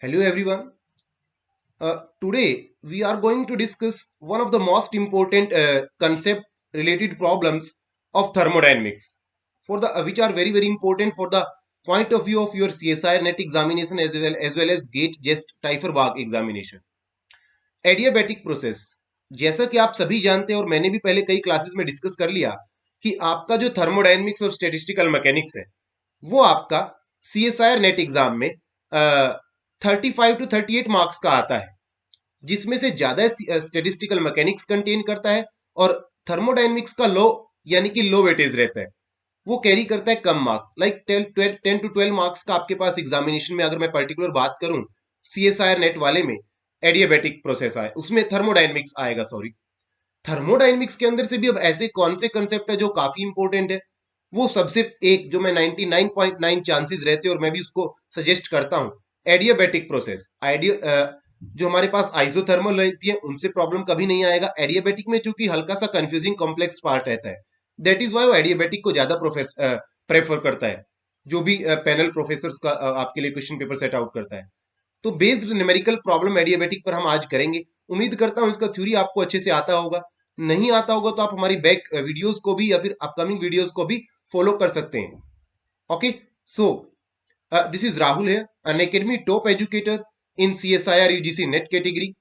Hello everyone. Today we are going to discuss one of the most important concept related problems of thermodynamics for the which are very important for the point of view of your CSIR net examination as well as GATE JEST TIFR BAG examination. Adiabatic process, जैसा कि आप सभी जानते हैं और मैंने भी पहले कई क्लासेस में डिस्कस कर लिया कि आपका जो थर्मोडायनेमिक्स और स्टैटिस्टिकल मैकेनिक्स है वो आपका CSIR नेट एग्जाम में 35 to 38 मार्क्स का आता है, जिसमें से ज्यादा स्टेटिस्टिकल मैकेनिक्स कंटेन करता है और थर्मोडायनेमिक्स का लो यानी कि लो वेटेज रहता है, वो कैरी करता है कम मार्क्स लाइक 10 to 12 मार्क्स का आपके पास एग्जामिनेशन में। अगर मैं पर्टिकुलर बात करूं CSIR नेट वाले में एडियाबैटिक प्रोसेस आए, उसमें थर्मोडायनेमिक्स आएगा, सॉरी थर्मोडायनेमिक्स के अंदर से भी अब ऐसे कौन से कंसेप्ट है जो काफी इंपॉर्टेंट है, वो सबसे एक जो मैं 99.9 चांसेस रहते हैं और मैं भी उसको सजेस्ट करता हूं, एडियाबैटिक प्रोसेस। जो हमारे पास आइसोथर्मल रहती है उनसे प्रॉब्लम कभी नहीं आएगा। एडियाबैटिक में चूंकि हल्का सा कंफ्यूजिंग कॉम्प्लेक्स पार्ट रहता है, दैट इज वाई वो एडियाबैटिक को ज्यादा प्रेफर करता है, जो भी पैनल प्रोफेसर का आपके लिए क्वेश्चन पेपर सेट आउट करता है। तो बेस्ड न्यूमेरिकल प्रॉब्लम एडियाबैटिक पर हम आज करेंगे। उम्मीद करता हूं इसका थ्योरी आपको अच्छे से आता होगा। नहीं आता होगा तो आप हमारी बैक वीडियोस को भी या फिर अपकमिंग वीडियोस को भी फॉलो कर सकते हैं। Okay, so this is Rahul है, Unacademy top educator in CSIR UGC NET category.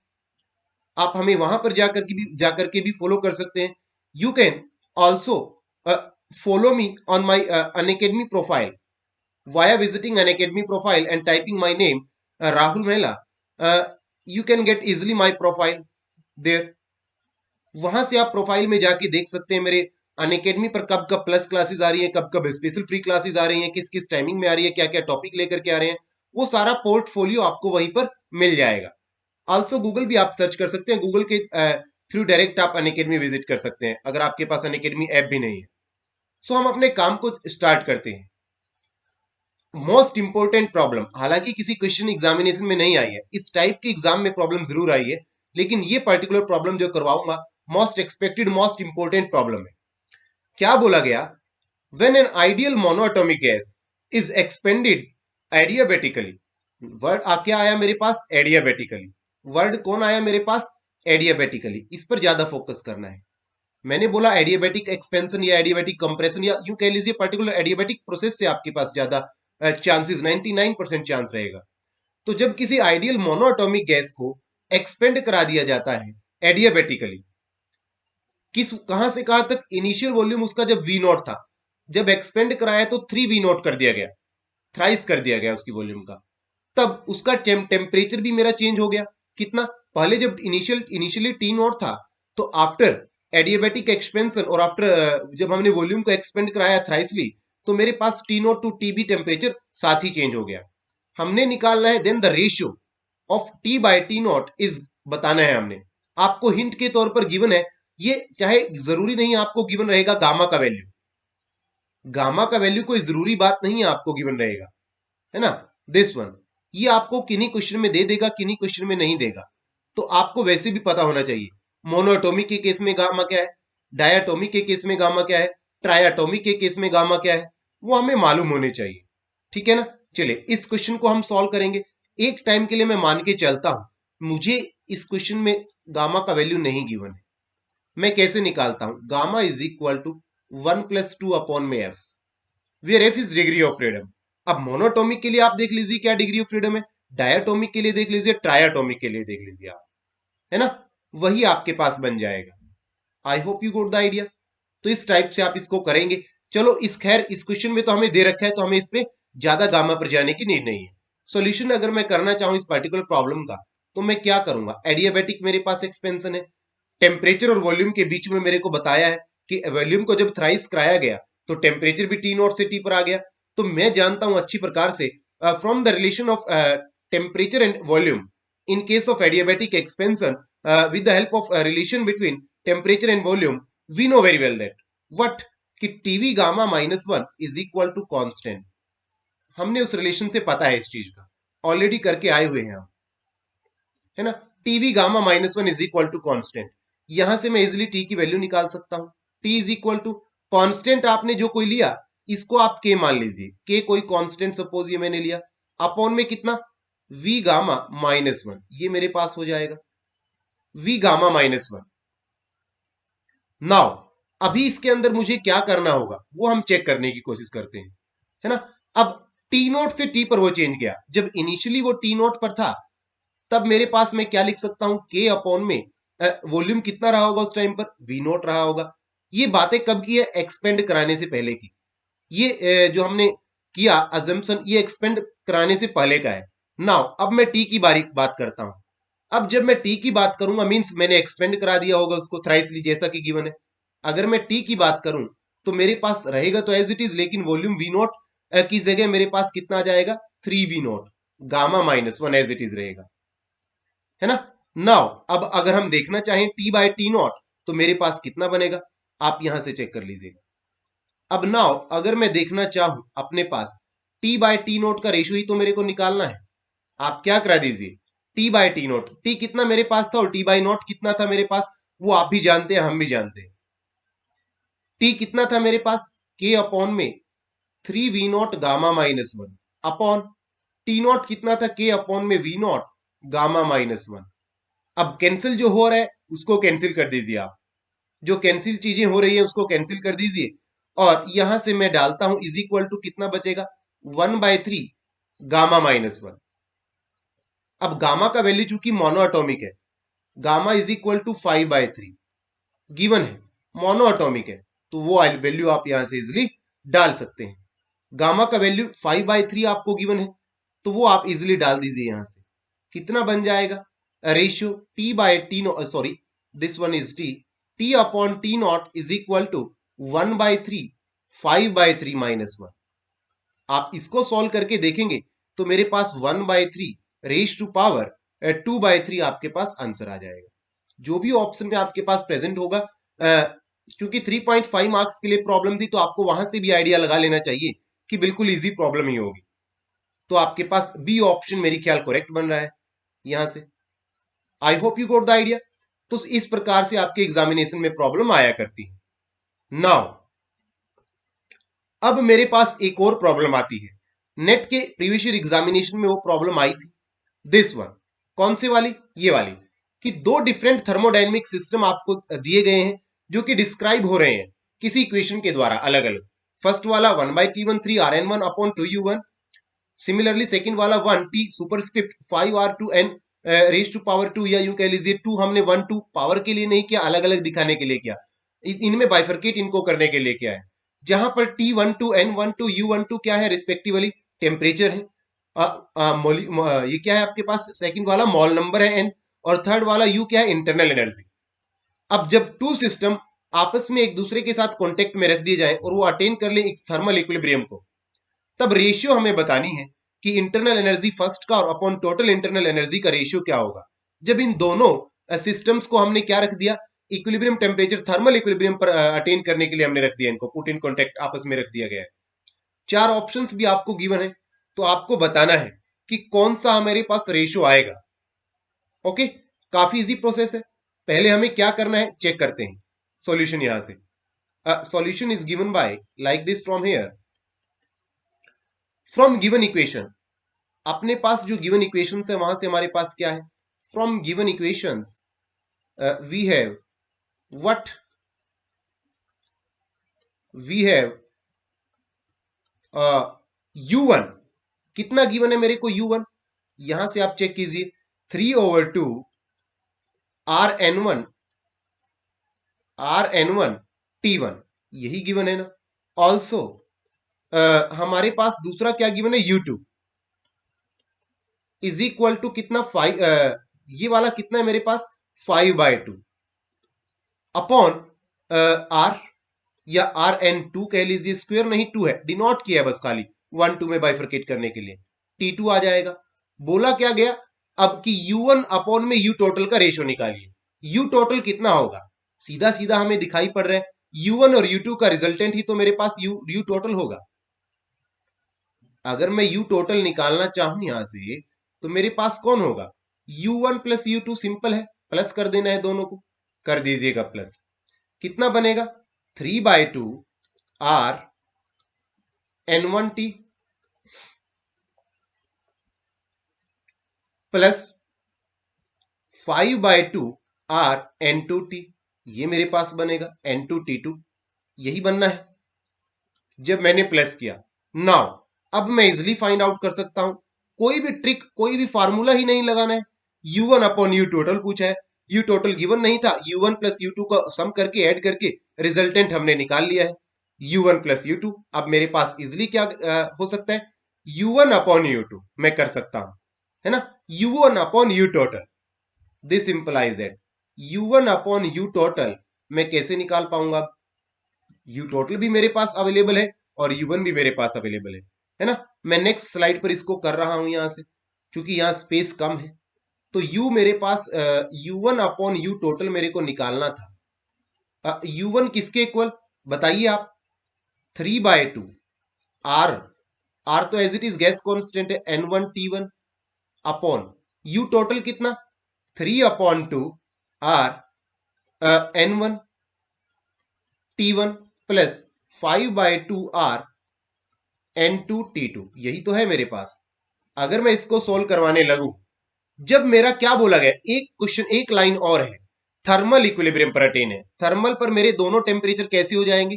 आप हमें वहां पर जाकर के भी फॉलो कर सकते हैं। You can also follow me on my Unacademy profile via visiting an academy profile and typing my name, Rahul Mehla. You can get easily my profile there. वहां से आप प्रोफाइल में जाके देख सकते हैं मेरे अन अकेडमी पर कब कब प्लस क्लासेस आ रही हैं, कब कब स्पेशल फ्री क्लासेस आ रही हैं, किस किस टाइमिंग में आ रही है, क्या क्या टॉपिक लेकर के आ रहे हैं, वो सारा पोर्टफोलियो आपको वहीं पर मिल जाएगा। ऑल्सो गूगल भी आप सर्च कर सकते हैं, गूगल के थ्रू डायरेक्ट आप अन अकेडमी विजिट कर सकते हैं अगर आपके पास अन अकेडमी ऐप भी नहीं है। सो हम अपने काम को स्टार्ट करते हैं। मोस्ट इंपोर्टेंट प्रॉब्लम, हालांकि किसी क्वेश्चन एग्जामिनेशन में नहीं आई है, इस टाइप की एग्जाम में प्रॉब्लम जरूर आई है, लेकिन ये पर्टिकुलर प्रॉब्लम जो करवाऊंगा most expected most important problem है। क्या बोला गया? When an ideal monoatomic gas is expanded adiabatically. Word क्या आया मेरे पास? एडियाबेटिकली। वर्ड कौन आया मेरे पास? एडियाबेटिकली। इस पर ज्यादा फोकस करना है। मैंने बोला एडियाबेटिक एक्सपेंशन या एडियाबेटिक कंप्रेशन या यूं कह लीजिए पर्टिकुलर एडियाबेटिक प्रोसेस से आपके पास ज्यादा चांसेस 99% चांस रहेगा। तो जब किसी आइडियल मोनोएटॉमिक गैस को एक्सपेंड करा दिया जाता है एडियाबेटिकली, किस कहां से कहां तक? इनिशियल वॉल्यूम उसका जब वी नॉट था, जब एक्सपेंड कराया तो 3 वी नॉट कर दिया गया, थ्राइस कर दिया गया उसकी वॉल्यूम का। तब उसका टेम्परेचर भी मेरा चेंज हो गया। कितना? पहले जब इनिशियली टी नॉट था, तो आफ्टर एडियाबेटिक एक्सपेंशन और आफ्टर जब हमने वॉल्यूम को एक्सपेंड कराया थ्राइसली, तो मेरे पास T naught to T B temperature साथ ही चेंज हो गया। हमने निकालना है then the ratio of T by T naught is बताना है हमने। आपको हिंट के तौर पर गिवन है, ये चाहे जरूरी नहीं आपको गिवन रहेगा गामा का वैल्यू, गामा का वैल्यू कोई जरूरी बात नहीं है आपको गिवन रहेगा, है ना। दिस वन, ये आपको किन्हीं क्वेश्चन में दे देगा, किन्हीं क्वेश्चन में नहीं देगा, तो आपको वैसे भी पता होना चाहिए। मोनोएटॉमिक के केस में गामा क्या है, डायटोमिक के केस में गामा क्या है, ट्रायटोमिक के केस में गामा क्या है, वो हमें मालूम होने चाहिए। ठीक है ना। चलिए इस क्वेश्चन को हम सॉल्व करेंगे। एक टाइम के लिए मैं मान के चलता हूं मुझे इस क्वेश्चन में गामा का वैल्यू नहीं गिवन है। मैं कैसे निकालता हूं? Gamma is equal to 1+2 upon में F, where F is degree of freedom. अब मोनोटोमिक के लिए आप देख लीजिए क्या डिग्री ऑफ फ्रीडम है, डायटोमिक के लिए देख लीजिए, ट्रायटोमिक के लिए देख लीजिए आप, है ना। वही आपके पास बन जाएगा। I hope you got the idea. तो इस टाइप से आप इसको करेंगे। चलो इस खैर इस क्वेश्चन में तो हमें दे रखा है, तो हमें इस पे ज्यादा गामा पर जाने की नीड नहीं है। सॉल्यूशन अगर मैं करना चाहूं इस पर्टिकुलर प्रॉब्लम का, तो मैं क्या करूंगा? एडियाबेटिक मेरे पास एक्सपेंशन है, टेम्परेचर और वॉल्यूम के बीच में मेरे को बताया है कि वॉल्यूम को जब थ्राइस कराया गया तो टेम्परेचर भी टी नॉट से टी पर आ गया। तो मैं जानता हूं अच्छी प्रकार से from the relation of temperature and volume in case of adiabatic expansion with the help of relation between temperature and volume, we know very well that what कि TV gamma -1 is equal to constant. हमने उस relation से पता है, इस चीज का already करके आए हुए हैं हम, है ना। T gamma -1 is equal to constant. यहां से मैं इजिली टी की वैल्यू निकाल सकता हूं। T is equal to constant आपने जो कोई लिया, इसको आप के मान लीजिए, के कोई कॉन्स्टेंट सपोज ये मैंने लिया, अपॉन में कितना? वी गामा -1 ये मेरे पास हो जाएगा वी गामा -1। नाउ अभी इसके अंदर मुझे क्या करना होगा वो हम चेक करने की कोशिश करते हैं, है ना। अब टी नोट से टी पर वो चेंज गया, जब इनिशियली वो टी नोट पर था तब मेरे पास मैं क्या लिख सकता हूं, के अपॉन में वॉल्यूम कितना रहा होगा उस टाइम पर, वी नोट रहा होगा। ये बातें कब की है, एक्सपेंड कराने से पहले की। ये जो हमने किया अजम्पशन, ये एक्सपेंड कराने से पहले का है। नाउ अब मैं टी की बात करता हूं। अब जब मैं टी की बात करूंगा मींस मैंने एक्सपेंड करा दिया होगा उसको थ्राइसली, जैसा कि गिवन है। अगर मैं टी की बात करूं तो मेरे पास रहेगा तो एज इट इज, लेकिन वॉल्यूम वी नोट की जगह मेरे पास कितना आ जाएगा, 3v0 gamma -1 as it is रहेगा, है ना। नाउ अब अगर हम देखना चाहें टी बाय टी नॉट तो मेरे पास कितना बनेगा, आप यहां से चेक कर लीजिएगा। अब नाउ अगर मैं देखना चाहूं अपने पास टी बाय टी नोट का रेशियो ही तो मेरे को निकालना है। आप क्या करा दीजिए, T by T naught, T कितना मेरे पास था और टी बाय नोट कितना था मेरे पास, वो आप भी जानते हैं हम भी जानते हैं। टी कितना था मेरे पास, के अपॉन में 3v0 gamma -1 upon T not कितना था, के अपॉन में वी नॉट गामा -1। अब कैंसिल जो हो रहा है उसको कैंसिल कर दीजिए आप, जो कैंसिल चीजें हो रही है उसको कैंसिल कर दीजिए, और यहां से मैं डालता हूं इज इक्वल टू कितना बचेगा, 1/3 गामा -1। अब गामा का वैल्यू चूंकि मोनोअटोमिक है, gamma is equal to 5/3 given है, मोनोअटोमिक है, तो वो वैल्यू आप यहां से इजिली डाल सकते हैं। गामा का वैल्यू 5/3 आपको गिवन है, तो वो आप इजिली डाल दीजिए यहां से। कितना बन जाएगा, ratio T by T no, sorry this one is T upon T naught is equal to 1/3 5/3 -1। आप इसको सॉल्व करके देखेंगे तो मेरे पास 1/3 रेज टू पावर 2/3 आपके पास आंसर आ जाएगा। जो भी ऑप्शन में आपके पास प्रेजेंट होगा, क्योंकि 3.5 मार्क्स के लिए प्रॉब्लम थी तो आपको वहां से भी आइडिया लगा लेना चाहिए कि बिल्कुल इजी प्रॉब्लम ही होगी। तो आपके पास बी ऑप्शन मेरी ख्याल करेक्ट बन रहा है यहां से। I hope you got the idea. तो इस प्रकार से आपके एग्जामिनेशन में प्रॉब्लम आया करती है। नाउ अब मेरे पास एक और प्रॉब्लम आती है, नेट के प्रीवियस ईयर एग्जामिनेशन में वो प्रॉब्लम आई थी, दिस वन। कौन सी वाली, ये वाली, कि दो डिफरेंट थर्मोडायनेमिक सिस्टम आपको दिए गए हैं जो कि डिस्क्राइब हो रहे हैं किसी इक्वेशन के द्वारा अलग अलग। फर्स्ट वाला 1/T1 3Rn1 upon 2U1, similarly second वाला 1T superscript 5R2n raise to power 2, या यूं कह लीजिए 2 हमने 1 2 पावर के लिए नहीं किया, अलग अलग दिखाने के लिए किया, इनमें बाइफरकेट इनको करने के लिए किया है। जहां पर T12 N12 U12 क्या है रिस्पेक्टिवली, टेम्परेचर है। ये क्या है आपके पास, सेकंड वाला मॉल नंबर है n, और थर्ड वाला U क्या है, इंटरनल एनर्जी। अब जब टू सिस्टम आपस में एक दूसरे के साथ कॉन्टेक्ट में रख दिए जाए और वो अटेन कर ले एक थर्मल इक्विलिब्रियम को, तब रेशियो हमें बतानी है कि इंटरनल एनर्जी फर्स्ट का और अपॉन टोटल इंटरनल एनर्जी का रेशियो क्या होगा। जब इन दोनों सिस्टम्स को हमने क्या रख दिया, इक्विलिब्रियम टेम्परेचर थर्मल इक्विलिब्रियम पर अटेन करने के लिए हमने रख दिया, इनको पुट इन कॉन्टेक्ट आपस में रख दिया गया है। चार ऑप्शंस भी आपको गिवन है, तो आपको बताना है कि कौन सा हमारे पास रेशियो आएगा। ओके, काफी इजी प्रोसेस है। पहले हमें क्या करना है चेक करते हैं सॉल्यूशन यहां से। Solution is given by like this from here, from given equation. अपने पास जो गिवन इक्वेशंस है वहां से हमारे पास क्या है, from given equations we have what, we have U1 कितना गिवन है मेरे को, U1 यहां से आप चेक कीजिए 3/2 Rn1 T1, यही गिवन है ना। ऑल्सो हमारे पास दूसरा क्या गिवन है, U2 इज इक्वल टू कितना 5, ये वाला कितना है मेरे पास 5/2 अपॉन R, या Rn2 कह लीजिए, स्क्वायर नहीं 2 है, डिनोट किया है बस खाली 1 2 में बाइफरकेट करने के लिए, T2 आ जाएगा। बोला क्या गया अब कि U1 अपॉन में U टोटल का रेशियो निकालिए। U टोटल कितना होगा, सीधा सीधा हमें दिखाई पड़ रहा है U1 और U2 का रिजल्टेंट ही तो मेरे पास U टोटल होगा। अगर मैं U टोटल निकालना चाहूं यहां से तो मेरे पास कौन होगा, U1 प्लस U2, सिंपल है, प्लस कर देना है दोनों को, कर दीजिएगा प्लस। कितना बनेगा 3/2 Rn1T प्लस 5/2 आर N2T, ये मेरे पास बनेगा N2T2, यही बनना है जब मैंने प्लस किया। नाउ अब मैं इजिली फाइंड आउट कर सकता हूं, कोई भी ट्रिक कोई भी फार्मूला ही नहीं लगाना है। U1 अपॉन U टोटल पूछा है, U टोटल गिवन नहीं था, U1 प्लस U2 का सम करके ऐड करके रिजल्टेंट हमने निकाल लिया है U1 प्लस U2। अब मेरे पास इजिली क्या हो सकता है, U1 अपॉन U2 मैं कर सकता हूं, है ना, U1 upon U total, this implies that U1 upon U total मैं कैसे निकाल पाऊंगा, U टोटल भी मेरे पास अवेलेबल है और U1 भी मेरे पास अवेलेबल है ना। मैं नेक्स्ट स्लाइड पर इसको कर रहा हूं यहां से, क्योंकि यहां स्पेस कम है। तो U मेरे पास U1 अपॉन U टोटल मेरे को निकालना था। U1 किसके इक्वल बताइए आप, 3/2 R, R तो as it is gas constant है N1T1 अपॉन U टोटल कितना 3/2 R N1 T1 plus 5/2 R N2T2, यही तो है मेरे पास। अगर मैं इसको सोल्व करवाने लगूं, जब मेरा क्या बोला गया, एक क्वेश्चन एक लाइन और है, थर्मल इक्विलिब्रियम पर अटेन है, थर्मल पर मेरे दोनों टेम्परेचर कैसे हो जाएंगे,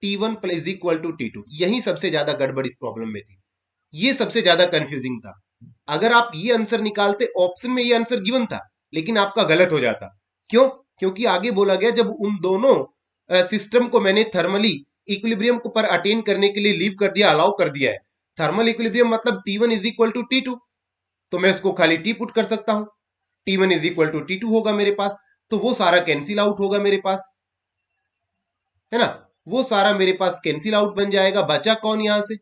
T1 plus equal to T2, यही सबसे ज्यादा गड़बड़ इस प्रॉब्लम में थी, ये सबसे ज्यादा कंफ्यूजिंग था। अगर आप ये आंसर निकालते, ऑप्शन में ये आंसर गिवन था लेकिन आपका गलत हो जाता। क्यों, क्योंकि आगे बोला गया जब उन दोनों सिस्टम को मैंने थर्मली इक्विलिब्रियम को पर अटेन करने के लिए लीव कर दिया, अलाउ कर दिया है। थर्मल इक्विलिब्रियम मतलब T1 is equal to T2, तो मैं उसको खाली T पुट कर सकता हूं, T1 is equal to T2 होगा मेरे पास, तो वो सारा कैंसिल आउट होगा मेरे पास, है ना, वो सारा मेरे पास कैंसिल आउट बन जाएगा। बचा कौन यहां से,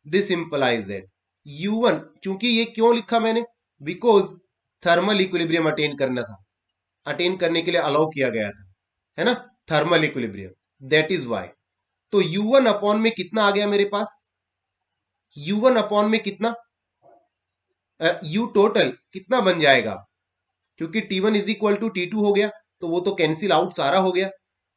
दिस इंप्लाइज दैट U1, चूंकि ये क्यों लिखा मैंने, बिकॉज थर्मल इक्विलिब्रियम अटेन करना था, अटेन करने के लिए अलाउ किया गया था, है ना, thermal equilibrium, that is why. तो U1 अपॉन में कितना आ गया मेरे पास, U1 अपॉन में कितना, U टोटल कितना बन जाएगा, क्योंकि T1 is equal to T2 हो गया तो वो तो कैंसिल आउट सारा हो गया,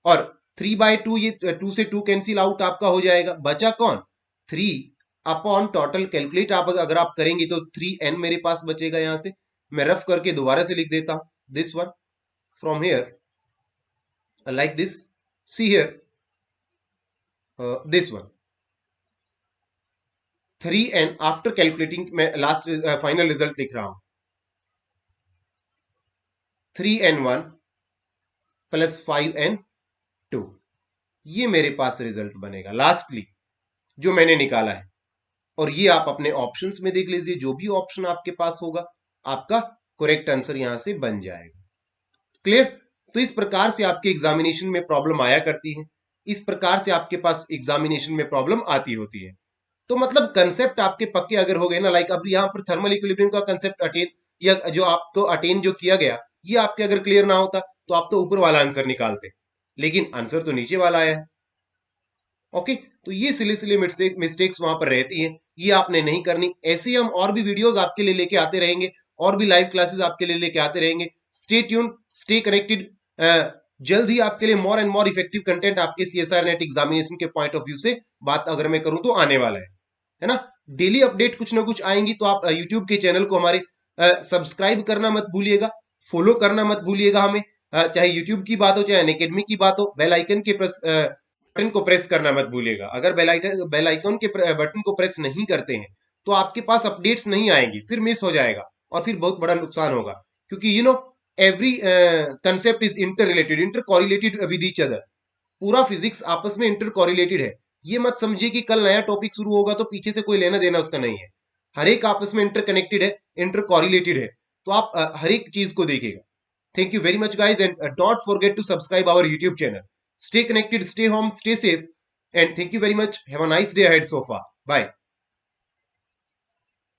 और 3/2 ये 2 से 2 कैंसिल आउट आपका हो जाएगा। बचा कौन, 3 अपॉन टोटल, कैलकुलेट आप अगर आप करेंगे तो 3n मेरे पास बचेगा। यहां से मैं रफ करके दोबारा से लिख देता हूं, this one from here like this, see here this one 3n after calculating, मैं लास्ट फाइनल रिजल्ट लिख रहा हूं, 3n1 प्लस 5n2, ये मेरे पास रिजल्ट बनेगा लास्टली जो मैंने निकाला है। और ये आप अपने ऑप्शंस में देख लीजिए, जो भी ऑप्शन आपके पास होगा आपका करेक्ट आंसर यहां से बन जाएगा। क्लियर, तो इस प्रकार से आपके एग्जामिनेशन में प्रॉब्लम आया करती है, इस प्रकार से आपके पास एग्जामिनेशन में प्रॉब्लम आती होती है। तो मतलब कंसेप्ट आपके पक्के अगर हो गए ना, लाइक अब यहाँ पर थर्मल इक्विलिब्रियम का कंसेप्ट अटेन, या जो आपको अटेन जो किया गया, ये आपके अगर क्लियर ना होता तो आप तो ऊपर वाला आंसर निकालते, लेकिन आंसर तो नीचे वाला आया है। ओके, तो ये सिले सिले मिस्टेक्स वहां पर रहती हैं, ये आपने नहीं करनी। ऐसे ही हम और भी वीडियोस आपके लिए लेके आते रहेंगे, और भी लाइव क्लासेस आपके लिए लेके आते रहेंगे। स्टे ट्यून, स्टे कनेक्टेड, जल्द ही आपके लिए more and more effective content आपके CSIR नेट एग्जामिनेशन के पॉइंट ऑफ व्यू से बात अगर मैं करूं तो आने वाला है ना। डेली अपडेट कुछ ना कुछ आएंगी, तो आप यूट्यूब के चैनल को हमारे सब्सक्राइब करना मत भूलिएगा, फॉलो करना मत भूलिएगा हमें, चाहे यूट्यूब की बात हो चाहे अनअकैडमी की बात हो। बेल आइकन के बटन को प्रेस करना मत भूलिएगा, अगर बेल आइकन के बटन को प्रेस नहीं करते हैं तो आपके पास अपडेट्स नहीं आएंगी, फिर मिस हो जाएगा और फिर बहुत बड़ा नुकसान होगा, क्योंकि you know every concept is interrelated, intercorrelated with each other. पूरा फिजिक्स आपस में इंटर कॉरिलेटेड है। ये मत समझिए कि कल नया टॉपिक शुरू होगा तो पीछे से कोई लेना देना उसका नहीं है, हर एक आपस में इंटर कनेक्टेड है, इंटर कॉरिलेटेड है, तो आप हर एक चीज को देखिएगा। Thank you very much, guys, and don't forget to subscribe our YouTube channel. Stay connected, stay home, stay safe, and thank you very much. Have a nice day ahead so far. Bye.